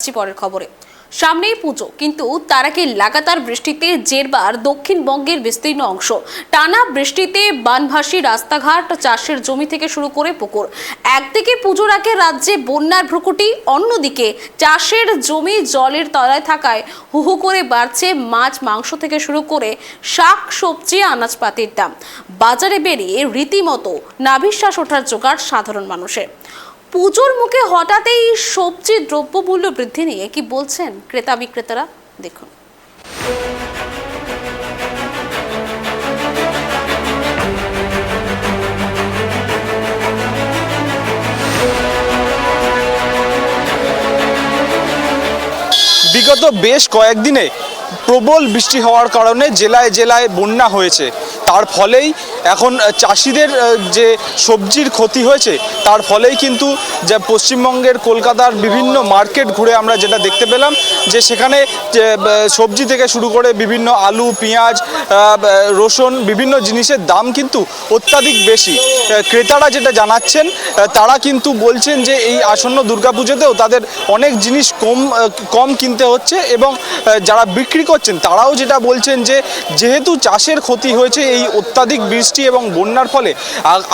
যাচ্ছি পরের খবরে। সামনেই পুজো, কিন্তু তার আগে লাগাতার বৃষ্টিতে জেরবার দক্ষিণবঙ্গের বিস্তীর্ণ অংশ। টানা বৃষ্টিতে বানভাসী রাস্তাঘাট, চাষের জমি থেকে শুরু করে পুকুর। একদিকে পুজোর আগে রাজ্যে বন্যার ভ্রুকুটি, অন্যদিকে চাষের জমি জলের তলায় থাকায় হু হু করে বাড়ছে মাছ মাংস থেকে শুরু করে শাক সবজি আনাজপাতির দাম। বাজারে বেরিয়ে রীতিমতো নাভিশ্বাস ওঠার জোগাড় সাধারণ মানুষের। পুজোর মুখে হঠাৎই সবজির দ্রব্যমূল্য বৃদ্ধি নিয়ে কি বলছেন ক্রেতা বিক্রেতারা, দেখুন। বিগত বেশ কয়েকদিনে প্রবল বৃষ্টি হওয়ার কারণে জেলায় জেলায় বন্যা হয়েছে। তার ফলেই এখন চাষিদের যে সবজির ক্ষতি হয়েছে, তার ফলেই কিন্তু যে পশ্চিমবঙ্গের কলকাতার বিভিন্ন মার্কেট ঘুরে আমরা যেটা দেখতে পেলাম যে সেখানে সবজি থেকে শুরু করে বিভিন্ন আলু, পেঁয়াজ, রসুন, বিভিন্ন জিনিসের দাম কিন্তু অত্যাধিক বেশি। ক্রেতারা যেটা জানাচ্ছেন, তারা কিন্তু বলছেন যে এই আসন্ন দুর্গাপুজোতেও তাদের অনেক জিনিস কম কিনতে হচ্ছে, এবং যারা বিক্রি করছেন তারাও যেটা বলছেন যে যেহেতু চাষের ক্ষতি হয়েছে এই অত্যাধিক বৃষ্টি এবং বন্যার ফলে,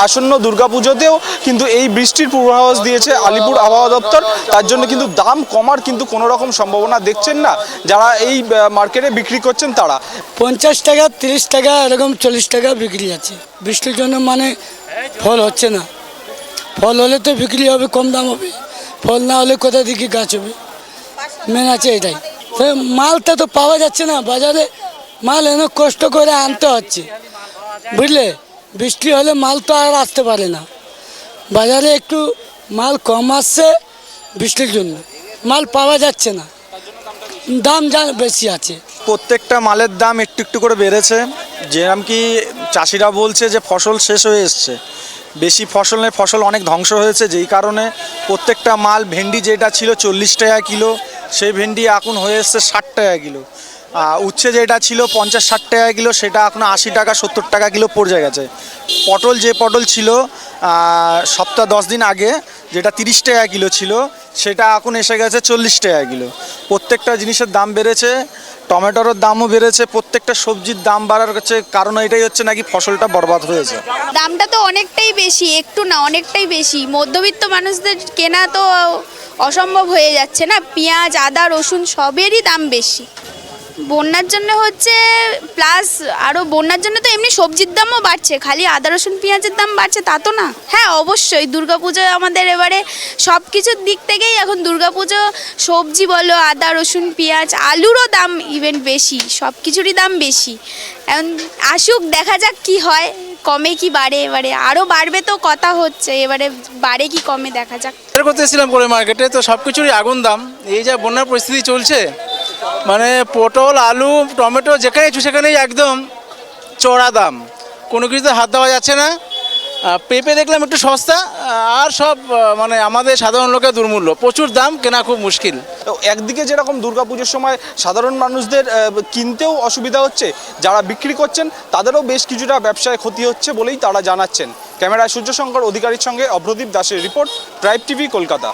আসন্ন দুর্গাপুজোতেও কিন্তু এই বৃষ্টির পূর্বাভাস দিয়েছে আলিপুর আবহাওয়া দপ্তর। তার জন্য কিন্তু দাম কমার কিন্তু কোনো রকম সম্ভাবনা দেখছেন না যারা এই মার্কেটে বিক্রি করছেন তারা। 50 টাকা, 30 টাকা, এরকম 40 টাকা বিক্রি আছে। বৃষ্টির জন্য মানে ফল হচ্ছে না। ফল হলে তো বিক্রি হবে, কম দাম হবে। ফল না হলে কোথা থেকে গাছ হবে, মেন আছে এটাই। মালটা তো পাওয়া যাচ্ছে না বাজারে, মাল এনে কষ্ট করে আনতে হচ্ছে, বুঝলে। বৃষ্টি হলে মাল তো আর আসতে পারে না বাজারে, একটু মাল কম আসছে বৃষ্টির জন্য, মাল পাওয়া যাচ্ছে না, দাম বেশি আছে। প্রত্যেকটা মালের দাম একটু একটু করে বেড়েছে। যেরকম কি চাষিরা বলছে যে ফসল শেষ হয়ে এসছে, বেশি ফসল অনেক ধ্বংস হয়েছে, যেই কারণে প্রত্যেকটা মাল, ভেন্ডি যেটা ছিল 40 টাকা কিলো, সেই ভেন্ডি এখন হয়ে এসছে 60 টাকা কিলো। উচ্ছে যেটা ছিল 50-60 টাকা কিলো, সেটা এখন 80 টাকা 70 টাকা কিলো পড়ে গেছে। পটল ছিল সপ্তাহ 10 দিন আগে যেটা 30 টাকা কিলো ছিল, সেটা এখন এসে গেছে 40 টাকা কিলো। প্রত্যেকটা জিনিসের দাম বেড়েছে, টমেটোর দামও বেড়েছে। প্রত্যেকটা সবজির দাম বাড়ার কারণ এটাই হচ্ছে নাকি ফসলটা বরবাদ হয়েছে। দামটা তো অনেকটাই বেশি, একটু না অনেকটাই বেশি। মধ্যবিত্ত মানুষদের কেনা তো অসম্ভব হয়ে যাচ্ছে না। পেঁয়াজ, আদা, রসুন সবেরই দাম বেশি। বন্যার জন্য হচ্ছে, প্লাস আরও বন্যার জন্য তো এমনি সবজির দামও বাড়ছে, খালি আদা রসুন পেঁয়াজের দাম বাড়ছে তা তো না। হ্যাঁ অবশ্যই দুর্গাপুজোয় আমাদের এবারে সব কিছুর দিক থেকেই এখন দুর্গাপুজো, সবজি বলো, আদা রসুন পেঁয়াজ, আলুরও দাম ইভেন বেশি, সব কিছুরই দাম বেশি। এখন আসুক, দেখা যাক কি হয়, কমে কি বাড়ে। এবারে আরও বাড়বে তো কথা হচ্ছে, এবারে বাড়ে কি কমে দেখা যাক। করতেছিলাম পরে মার্কেটে, তো সব কিছুরই আগুন দাম। এই যা বন্যার পরিস্থিতি চলছে, মানে পটল, আলু, টমেটো যেখানে সেখানেই একদম চড়া দাম, কোনো কিছুতে হাত দেওয়া যাচ্ছে না। পেঁপে দেখলাম একটু সস্তা, আর সব মানে আমাদের সাধারণ লোকের দুর্মূল্য, প্রচুর দাম, কেনা খুব মুশকিল। একদিকে যেরকম দুর্গাপুজোর সময় সাধারণ মানুষদের কিনতেও অসুবিধা হচ্ছে, যারা বিক্রি করছেন তাদেরও বেশ কিছুটা ব্যবসায় ক্ষতি হচ্ছে বলেই তারা জানাচ্ছেন। ক্যামেরায় সূর্যশঙ্কর অধিকারীর সঙ্গে অভ্রদীপ দাসের রিপোর্ট, ট্রাইব টিভি, কলকাতা।